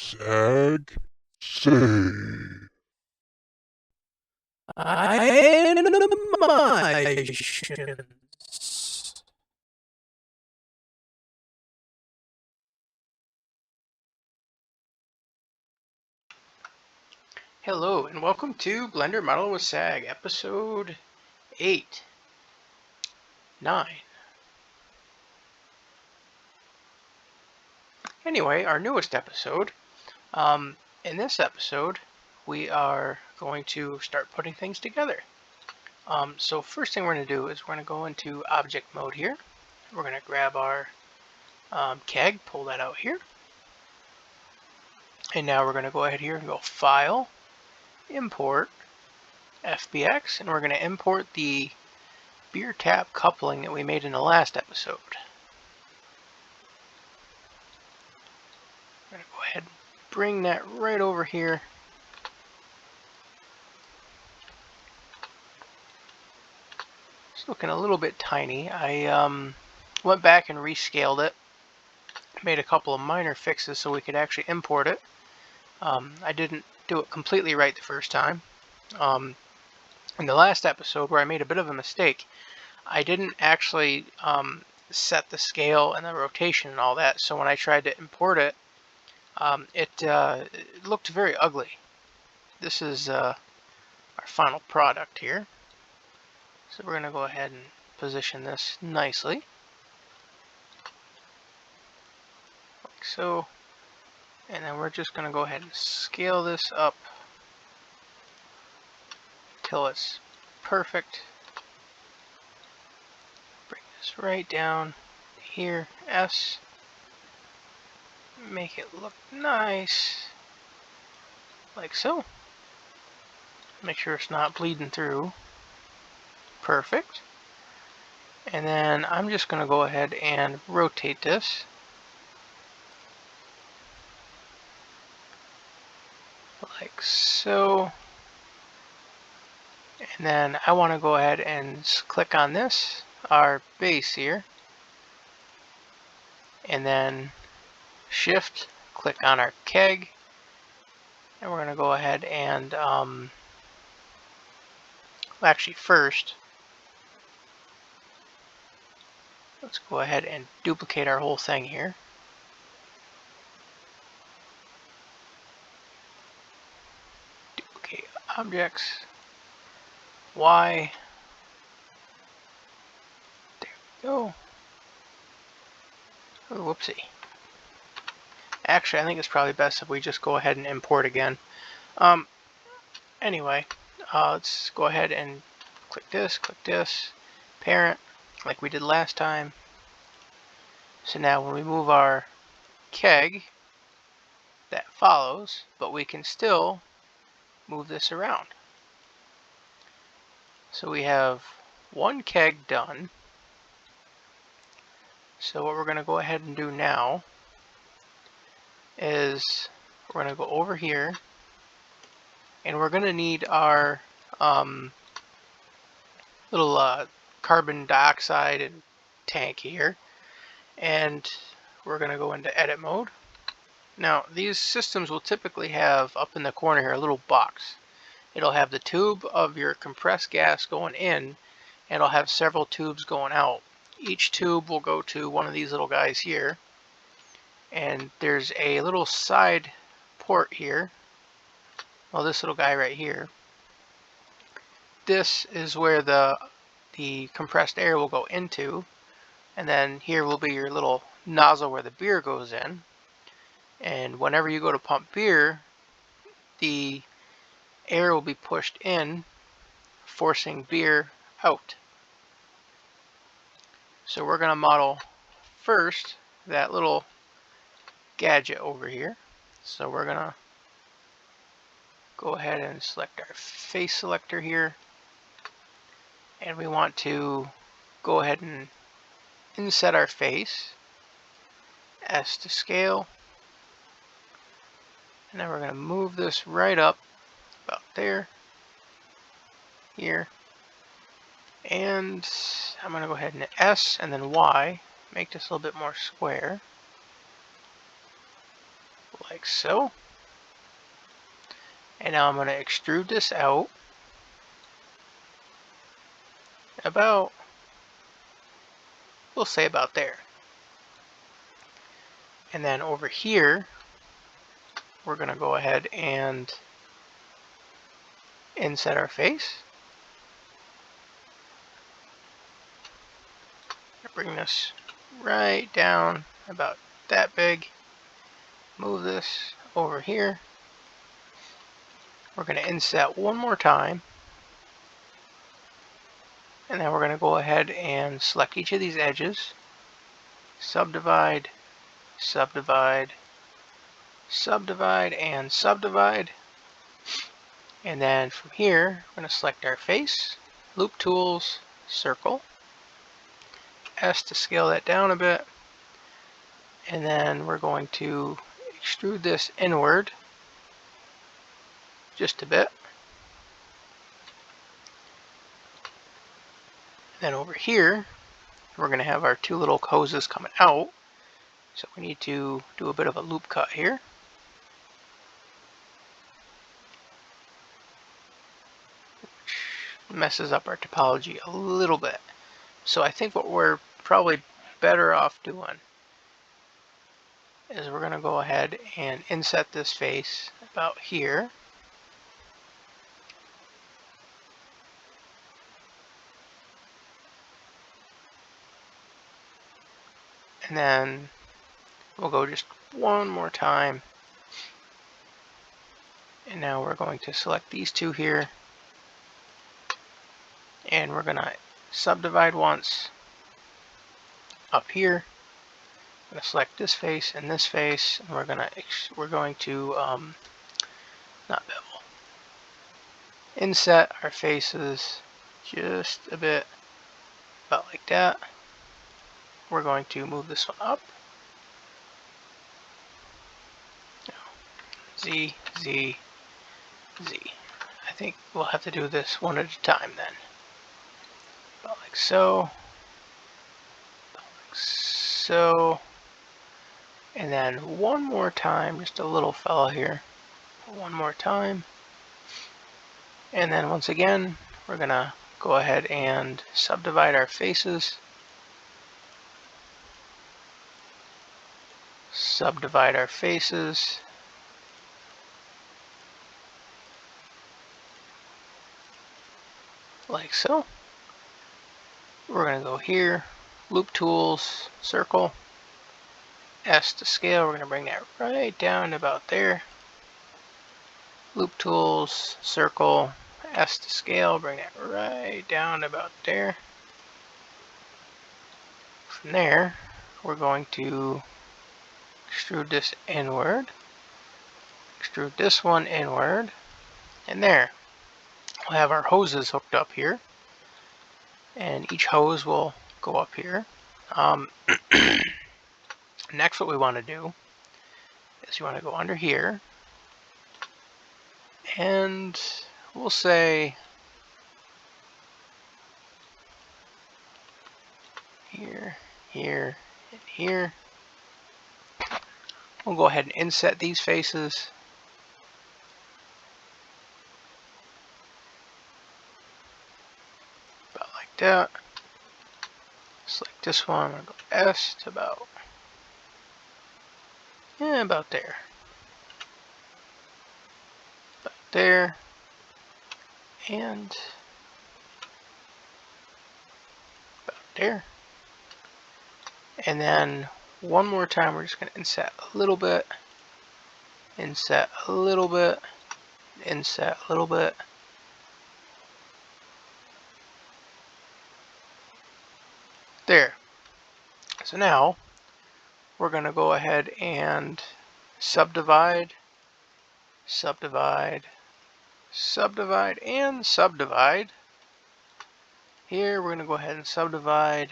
Sag, say. Animations. Hello and welcome to Blender Model with SAG, episode 8, 9. Anyway, our newest episode. In this episode, we are going to start putting things together. So first thing we're going to do is we're going to go into object mode here. We're going to grab our keg, pull that out here. And now we're going to go ahead here and go File, Import, FBX, and we're going to import the beer tap coupling that we made in the last episode. I'm going to go ahead and bring that right over here. It's looking a little bit tiny. I went back and rescaled it, made a couple of minor fixes so we could actually import it. I didn't do it completely right the first time. In the last episode where I made a bit of a mistake, I didn't actually set the scale and the rotation and all that, so when I tried to import it, it looked very ugly. This is our final product here. So we're going to go ahead and position this nicely, like so. And then we're just going to go ahead and scale this up till it's perfect. Bring this right down here, S. Make it look nice, like so. Make sure it's not bleeding through. Perfect. And then I'm just going to go ahead and rotate this. Like so. And then I want to go ahead and click on this, our base here. And then Shift, click on our keg. And we're going to go ahead and, actually first, let's go ahead and duplicate our whole thing here. Duplicate objects, Y, there we go. Oh, whoopsie. Actually, I think it's probably best if we just go ahead and import again. Anyway, let's go ahead and click this, parent, like we did last time. So now when we move our keg, that follows, but we can still move this around. So we have one keg done. So what we're going to go ahead and do now is we're going to go over here and we're going to need our little carbon dioxide and tank here, and we're going to go into edit mode. Now these systems will typically have up in the corner here a little box. It'll have the tube of your compressed gas going in, and it'll have several tubes going out. Each tube will go to one of these little guys here, and there's a little side port here. Well, this little guy right here. This is where the compressed air will go into, and then here will be your little nozzle where the beer goes in. And whenever you go to pump beer, the air will be pushed in, forcing beer out. So we're going to model first that little gadget over here. So we're going to go ahead and select our face selector here, and we want to go ahead and inset our face, S to scale, and then we're going to move this right up about there, here, and I'm going to go ahead and S and then Y, make this a little bit more square, like like so. And now I'm going to extrude this out about, we'll say about there. And then over here, we're going to go ahead and inset our face. Bring this right down about that big. Move this over here. We're going to inset one more time. And then we're going to go ahead and select each of these edges. Subdivide, subdivide, subdivide, and subdivide. And then from here, we're going to select our face, loop tools, circle, S to scale that down a bit. And then we're going to extrude this inward just a bit. Then over here, we're going to have our two little hoses coming out. So we need to do a bit of a loop cut here. Which messes up our topology a little bit. So I think what we're probably better off doing is we're going to go ahead and inset this face about here. And then we'll go just one more time. And now we're going to select these two here. And we're going to subdivide once up here. I'm going to select this face and this face, and we're going to not bevel. Inset our faces just a bit, about like that. We're going to move this one up. Z, Z, Z. I think we'll have to do this one at a time then. About like so. About like so. And then one more time, just a little fella here. One more time. And then once again, we're going to go ahead and subdivide our faces. Subdivide our faces. Like so. We're going to go here, loop tools, circle, S to scale. We're going to bring that right down to about there. Loop tools, circle, S to scale, bring that right down to about there. From there, we're going to extrude this inward, extrude this one inward, and there. We'll have our hoses hooked up here, and each hose will go up here. Next, what we want to do is you want to go under here, and we'll say here, here, and here. We'll go ahead and inset these faces. About like that. Select this one, I'm going to go S to about, yeah, about there. About there. And about there. And then one more time, we're just going to inset a little bit, inset a little bit, inset a little bit. There. So now we're going to go ahead and subdivide, subdivide, subdivide, and subdivide. Here we're going to go ahead and subdivide.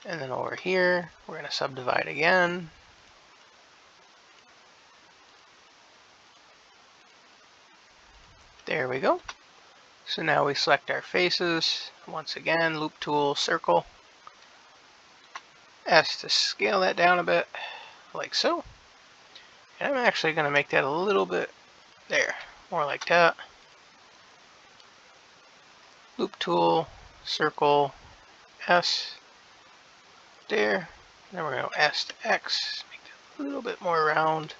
And then over here, we're going to subdivide again. There we go. So now we select our faces. Once again, loop tool, circle, S to scale that down a bit, like so. And I'm actually going to make that a little bit there, more like that. Loop tool, circle, S, there. And then we're going to go S to X, make that a little bit more round.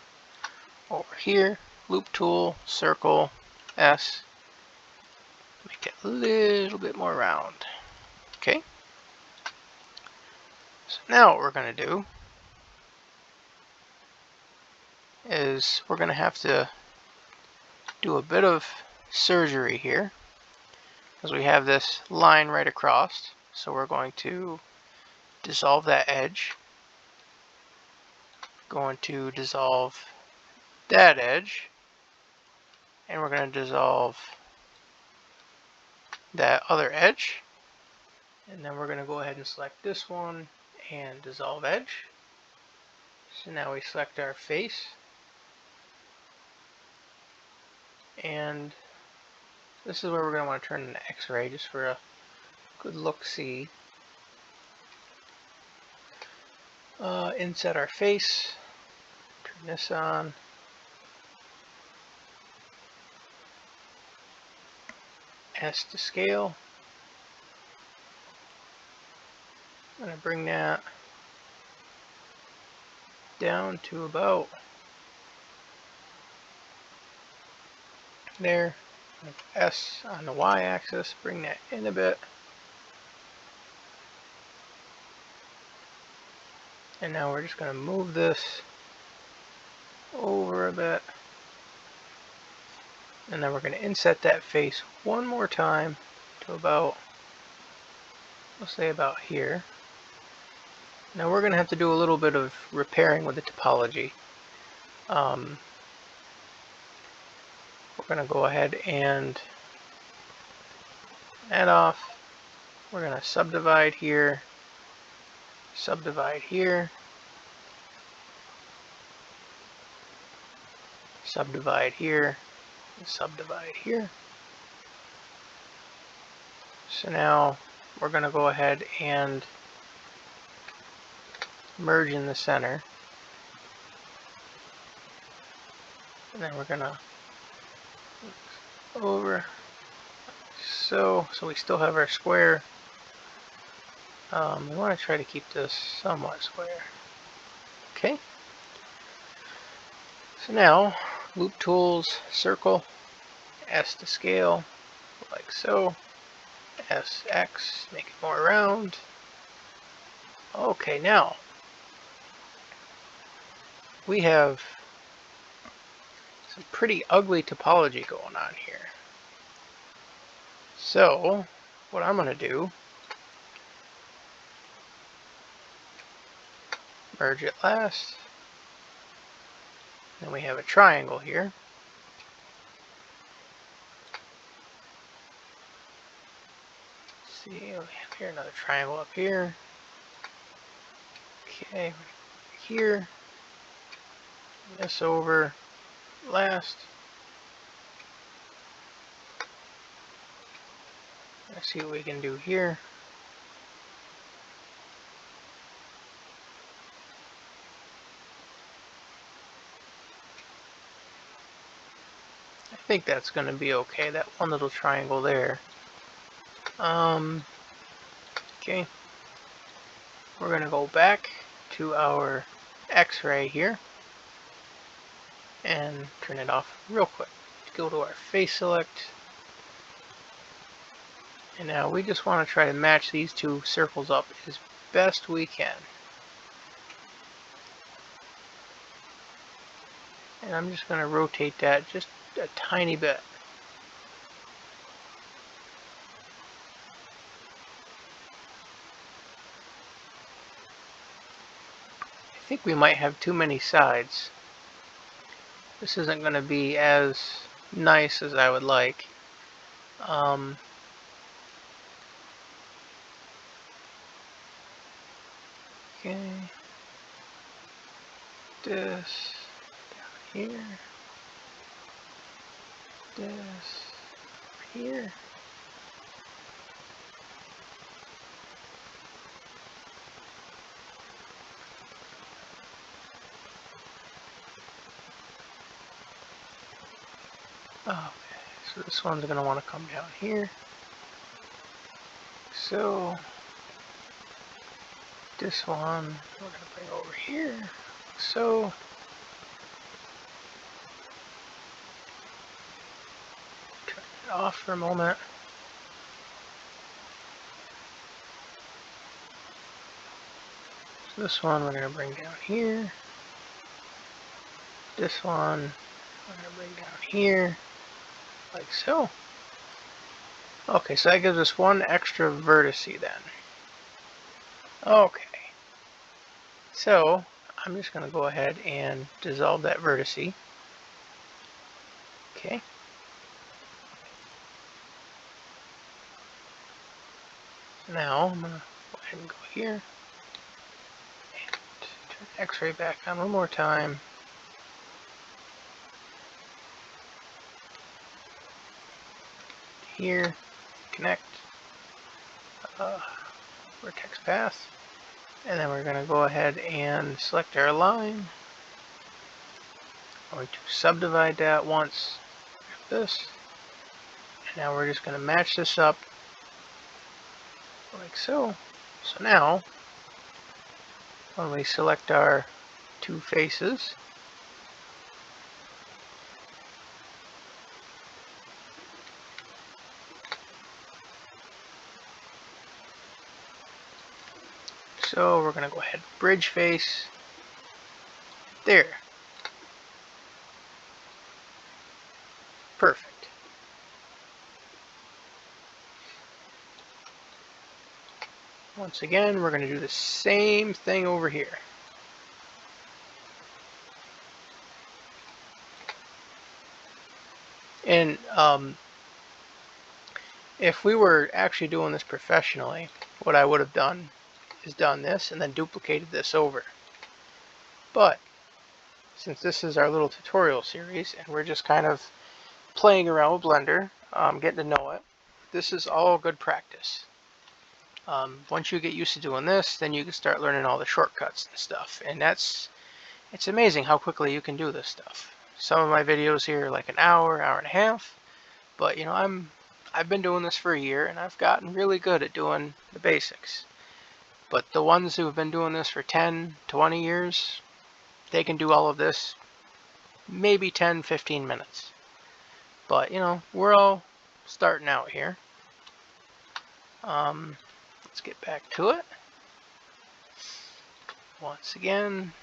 Over here, loop tool, circle, S, make it a little bit more round. Okay. So now what we're going to do is we're going to have to do a bit of surgery here because we have this line right across. So we're going to dissolve that edge, going to dissolve that edge, and we're going to dissolve that other edge, and then we're going to go ahead and select this one and dissolve edge. So now we select our face, and this is where we're going to want to turn an X-ray just for a good look-see. Inset our face, turn this on, S to scale. I'm going to bring that down to about there. S on the Y-axis, bring that in a bit. And now we're just going to move this over a bit. And then we're going to inset that face one more time to about, let's say about here. Now we're going to have to do a little bit of repairing with the topology. We're going to go ahead and add off. We're going to subdivide here, subdivide here, subdivide here, and subdivide here. So now we're going to go ahead and merge in the center. And then we're going to over so we still have our square. We want to try to keep this somewhat square. Okay. So now, loop tools, circle, S to scale, like so. SX, make it more round. Okay, now we have some pretty ugly topology going on here. So what I'm going to do, merge it last. Then we have a triangle here. Let's see, we have here another triangle up here. Okay, here. This over last. Let's see what we can do here. I think that's going to be okay, that one little triangle there. Okay. We're going to go back to our X-ray here and turn it off real quick. Go to our face select. And now we just want to try to match these two circles up as best we can. And I'm just going to rotate that just a tiny bit. I think we might have too many sides. This isn't going to be as nice as I would like. Okay. This down here. This here. Okay, so this one's going to want to come down here. So this one we're going to bring over here. So turn it off for a moment. So this one we're going to bring down here. This one we're going to bring down here, like so. Okay, so that gives us one extra vertex then. Okay, so I'm just going to go ahead and dissolve that vertex. Okay. Now I'm going to go ahead and go here and turn X-ray back on one more time. Here, connect, vertex path, and then we're going to go ahead and select our line. I'm going to subdivide that once, like this, and now we're just going to match this up like so. So now, when we select our two faces, so we're going to go ahead and bridge face there. Perfect. Once again, we're going to do the same thing over here. And if we were actually doing this professionally, what I would have done is done this and then duplicated this over. But since this is our little tutorial series and we're just kind of playing around with Blender, getting to know it, this is all good practice. Once you get used to doing this, then you can start learning all the shortcuts and stuff. And it's amazing how quickly you can do this stuff. Some of my videos here are like an hour, hour and a half. But you know, I've been doing this for a year and I've gotten really good at doing the basics. But the ones who have been doing this for 10, 20 years, they can do all of this maybe 10, 15 minutes. But you know, we're all starting out here. Let's get back to it. Once again,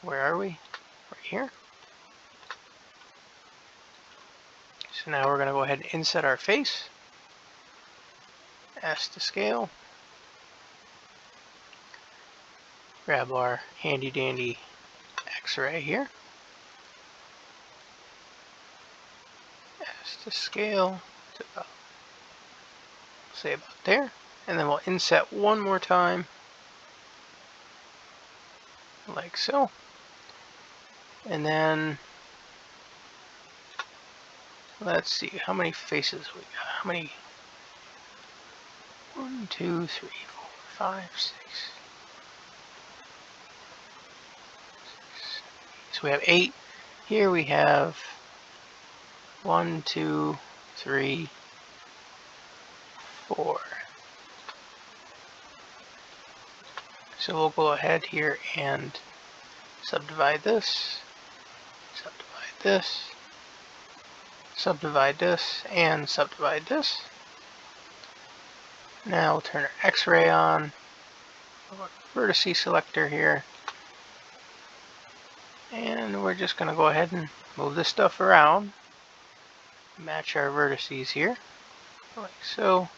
where are we? Right here. So now we're going to go ahead and inset our face. S to scale. Grab our handy dandy X-ray here. S to scale to about, say about there. And then we'll inset one more time, like so. And then, let's see, how many faces we got? How many? 1, 2, 3, 4, 5, 6. So we have 8. Here we have 1, 2, 3, 4. So we'll go ahead here and subdivide this, subdivide this, subdivide this, and subdivide this. Now we'll turn our X-ray on, vertex selector here, and we're just going to go ahead and move this stuff around, match our vertices here, like so.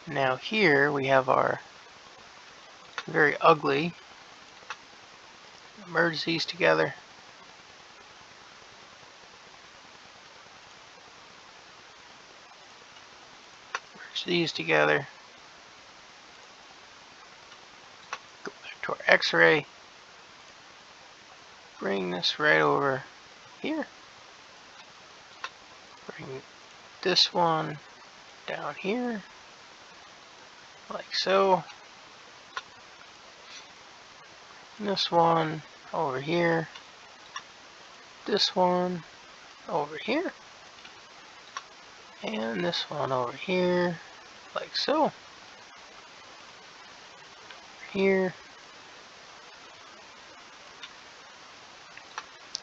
Now here we have our very ugly, merge these together. Merge these together. Go back to our X-ray. Bring this right over here. Bring this one down here, like so. this one over here, this one over here, and this one over here, like so. Here.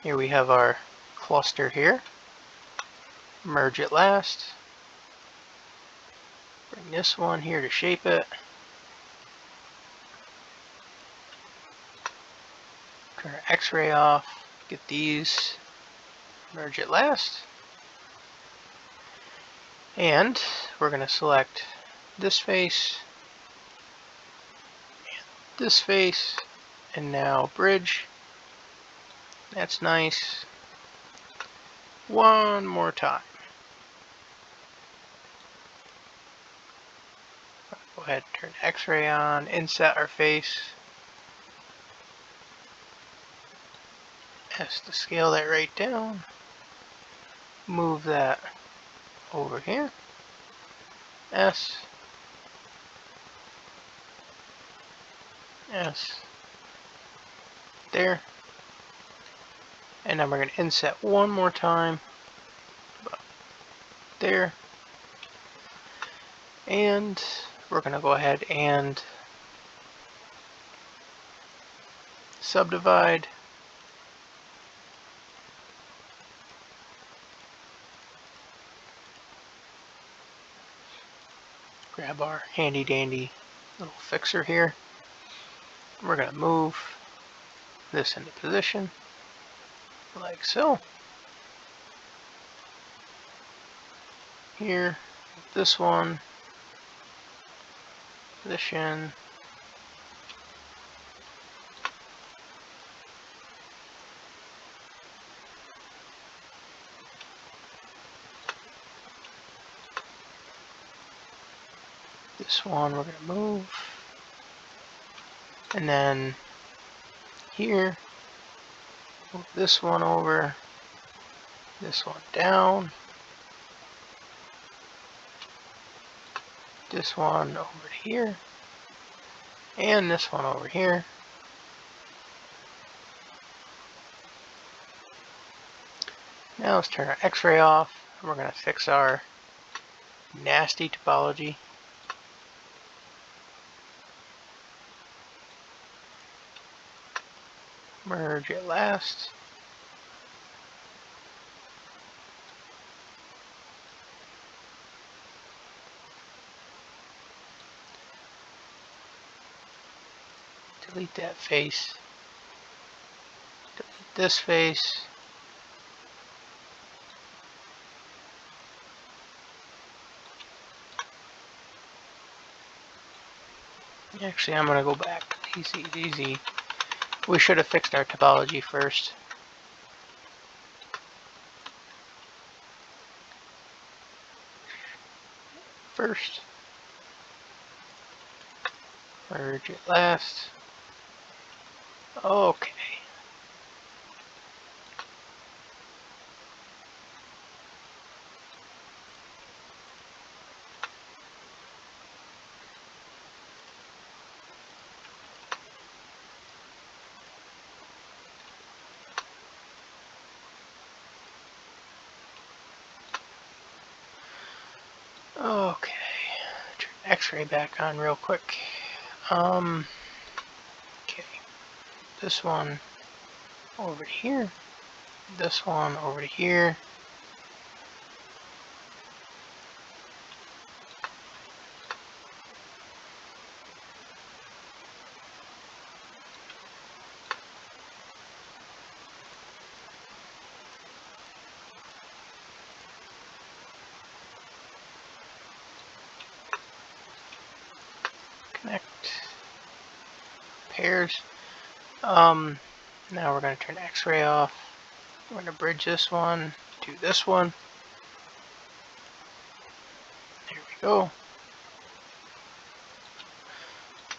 Here we have our cluster here. Merge it last. Bring this one here to shape it. Turn our X-ray off. Get these. Merge it last. And we're going to select this face, and this face, and now bridge. That's nice. One more time. Go ahead and turn X-ray on, inset our face. S to scale that right down. Move that over here. S. S. There. And then we're going to inset one more time. There. And we're going to go ahead and subdivide. Grab our handy dandy little fixer here. We're going to move this into position like so. Here, this one, position. This one we're going to move. And then here, move this one over, this one down, this one over here, and this one over here. Now let's turn our X-ray off, and we're going to fix our nasty topology. Merge it last. Delete that face. Delete this face. Actually, I'm going to go back. Easy, easy. We should have fixed our topology first. Merge it last. Okay. Okay. Turn X-ray back on real quick. Okay. This one over to here. This one over to here. Connect pairs. Now we're going to turn X-ray off. We're going to bridge this one to this one. There we go.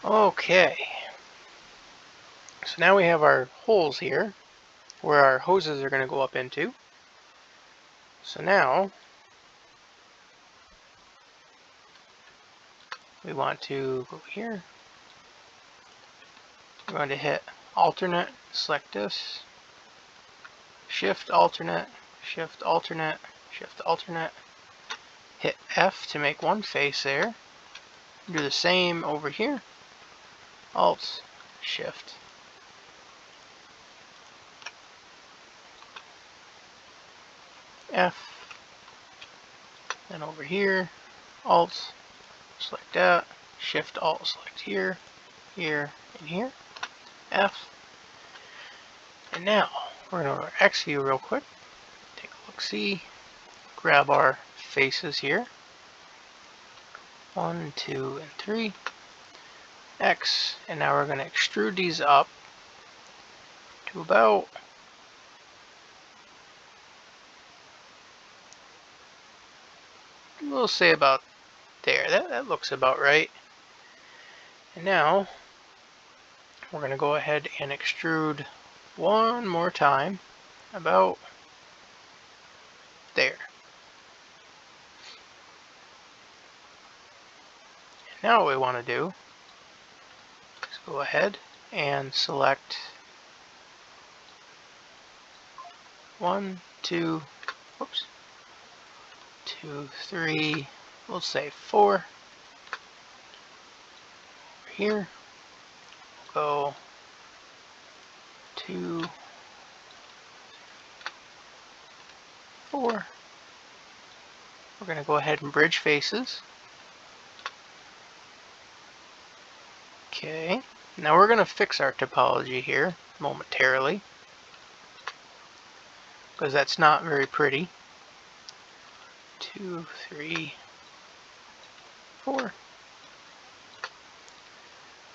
Okay. So now we have our holes here where our hoses are going to go up into. So now we want to go here. We're going to hit alternate, select this, shift alternate, shift alternate, shift alternate, hit F to make one face there. Do the same over here, Alt, shift, F, then over here, Alt, select that, shift Alt, select here, here, and here, F. And now we're going to go to X view real quick, take a look, see, grab our faces here, 1, 2, and 3, X, and now we're going to extrude these up to about we'll say about there. That looks about right. And now we're going to go ahead and extrude one more time about there. And now what we want to do is go ahead and select 1, 2, whoops, 2, 3, we'll say 4. Over here, we'll go 2, 4. We're going to go ahead and bridge faces. Okay, now we're going to fix our topology here momentarily, because that's not very pretty. 2, 3, 4.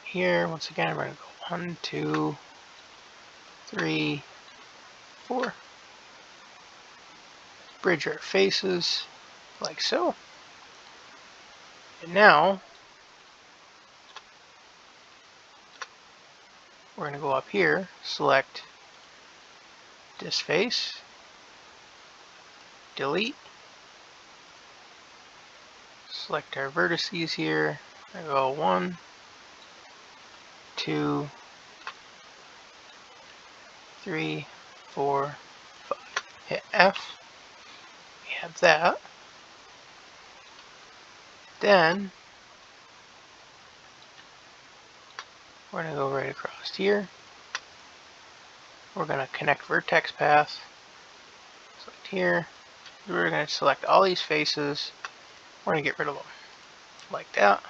Here, once again, we're going to go 1, 2, 3, 4. Bridge our faces, like so. And now, we're going to go up here, select this face, delete, select our vertices here, I go 1, 2, 3, 4, 5. Hit F. We have that. Then we're going to go right across here. We're going to connect vertex path. Select here. We're going to select all these faces. We're going to get rid of them like that.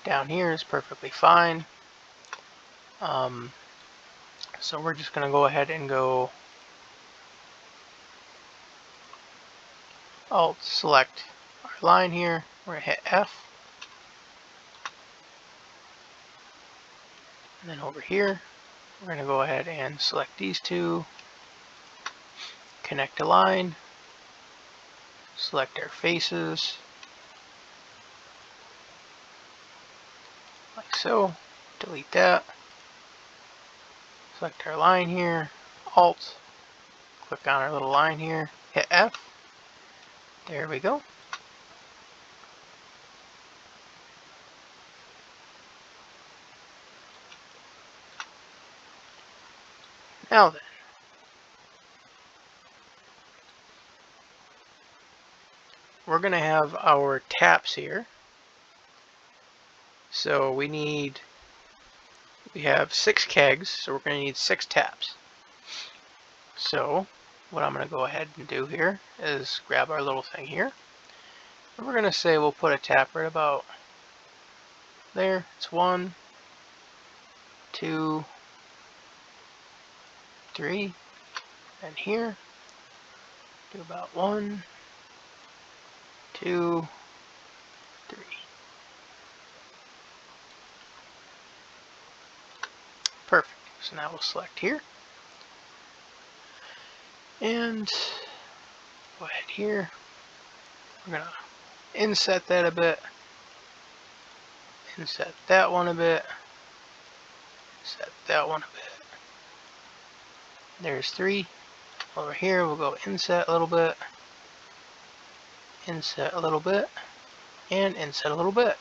Down here is perfectly fine. So we're just going to go ahead and go Alt select our line here. We're going to hit F. And then over here, we're going to go ahead and select these two, connect a line, select our faces, like so, delete that, select our line here, Alt, click on our little line here, hit F, there we go. Now then, we're going to have our taps here. So we have 6 kegs, so we're going to need 6 taps. So what I'm going to go ahead and do here is grab our little thing here. And we're going to say we'll put a tap right about there. It's 1, 2, 3, and here. Do about 1, 2, 3. Perfect. So now we'll select here. And go ahead here. We're going to inset that a bit. Inset that one a bit. Set that one a bit. There's 3. Over here we'll go inset a little bit. Inset a little bit. and inset a little bit.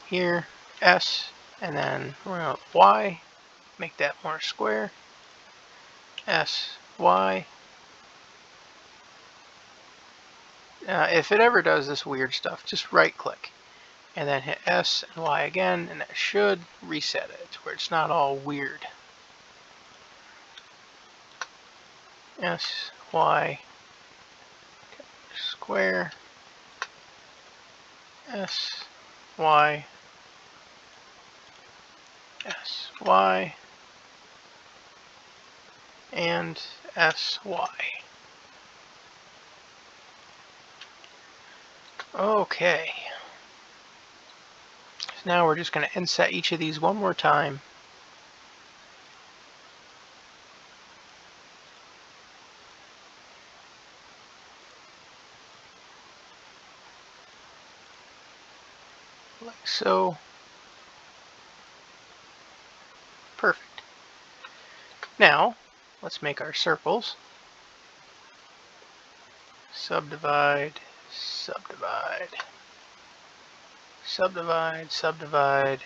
Here, S, and then we're going to Y, make that more square. S, Y. If it ever does this weird stuff, just right click and then hit S and Y again, and that should reset it to where it's not all weird. S, Y, square, S, Y, S, Y, and S, Y. Okay. So now we're just going to inset each of these one more time. Like so. Perfect. Now, let's make our circles. Subdivide, subdivide, subdivide, subdivide.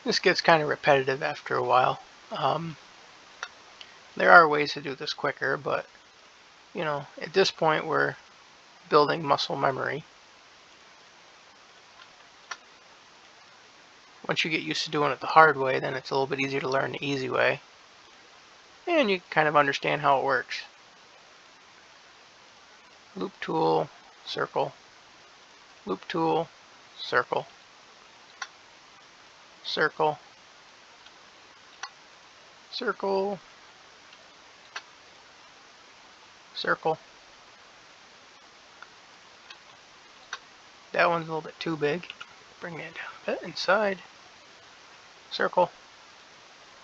This gets kind of repetitive after a while. There are ways to do this quicker, but you know, at this point we're building muscle memory. Once you get used to doing it the hard way, then it's a little bit easier to learn the easy way. And you kind of understand how it works. Loop tool, circle, loop tool, circle, circle, circle, circle. That one's a little bit too big. Bring that down a bit inside. Circle.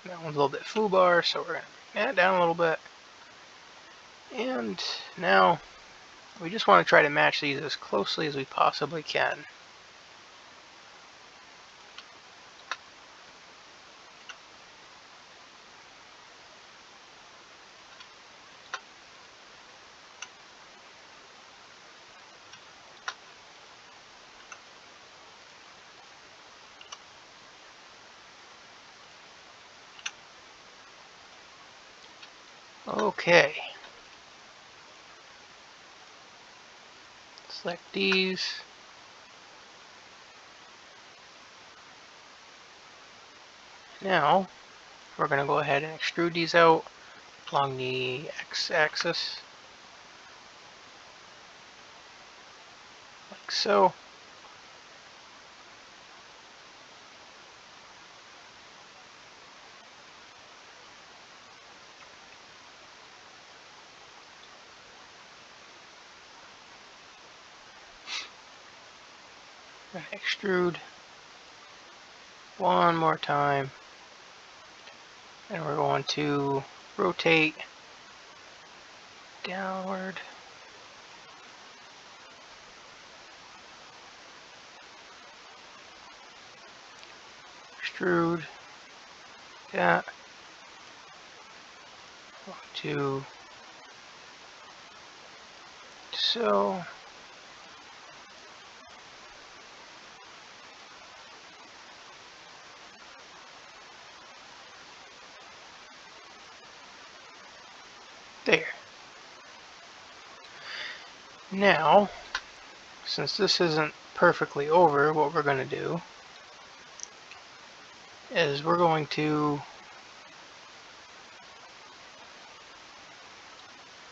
That one's a little bit foobar, so we're going to bring that down a little bit. And now we just want to try to match these as closely as we possibly can. Okay. Select these. Now, we're going to go ahead and extrude these out along the x-axis. Like so. Extrude one more time, and we're going to rotate downward, extrude that, to so. There. Now, since this isn't perfectly over, what we're going to do is we're going to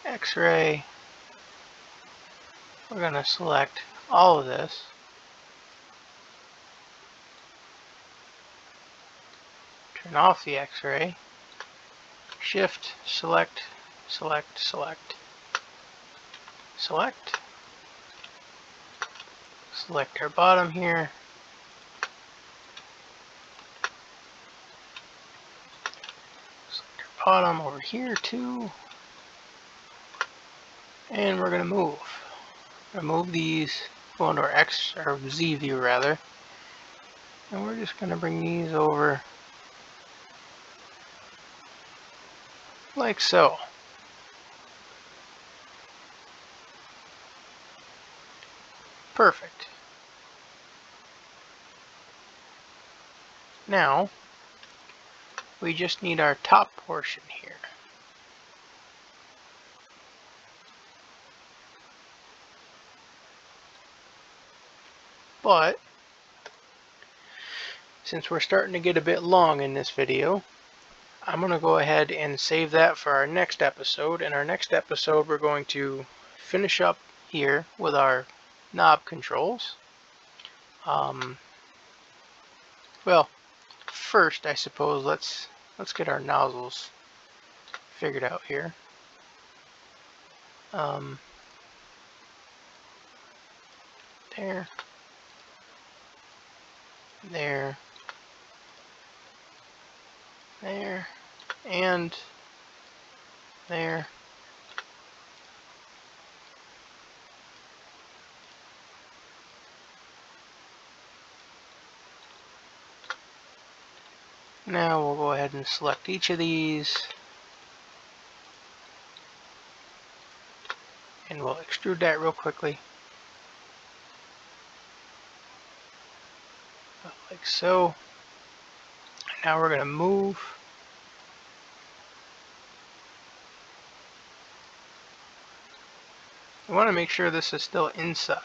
X-ray. We're going to select all of this. Turn off the X-ray. Shift, select, select, select, select. Select our bottom here. bottom over here too. And we're going to move these, go into our X or Z view rather. And we're just going to bring these over like so. Perfect. Now, we just need our top portion here. But, since we're starting to get a bit long in this video, I'm going to go ahead and save that for our next episode. In our next episode, we're going to finish up here with our knob controls. Well, first, I suppose let's get our nozzles figured out here. There, there, there, and there. Now we'll go ahead and select each of these, and we'll extrude that real quickly, like so. Now we're going to move. We want to make sure this is still inside.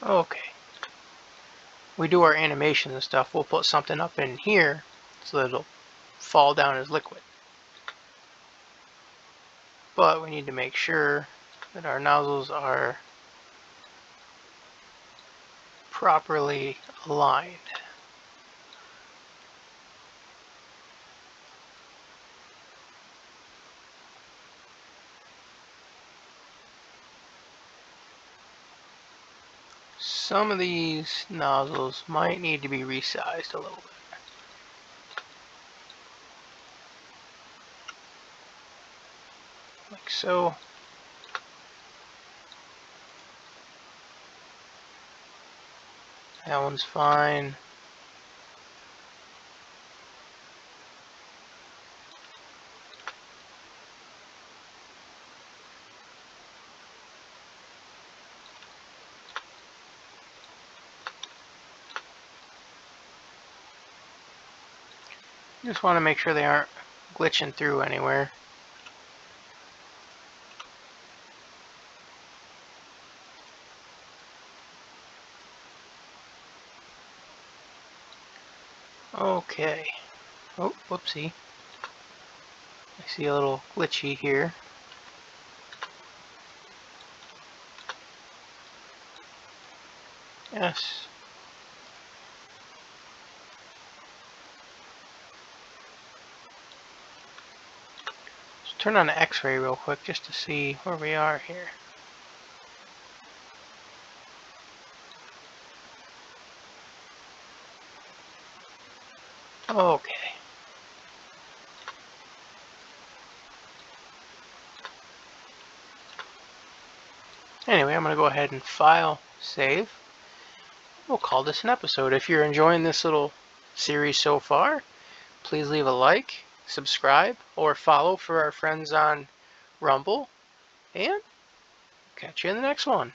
Okay. We do our animation and stuff, we'll put something up in here so that it'll fall down as liquid. But we need to make sure that our nozzles are properly aligned. Some of these nozzles might need to be resized a little bit. Like so. That one's fine. Just want to make sure they aren't glitching through anywhere. Okay. Oh, whoopsie. I see a little glitchy here. Yes. Let's turn on the X-ray real quick just to see where we are here. Okay. Anyway, I'm going to go ahead and file, save. We'll call this an episode. If you're enjoying this little series so far, please leave a like, subscribe, or follow for our friends on Rumble, and catch you in the next one.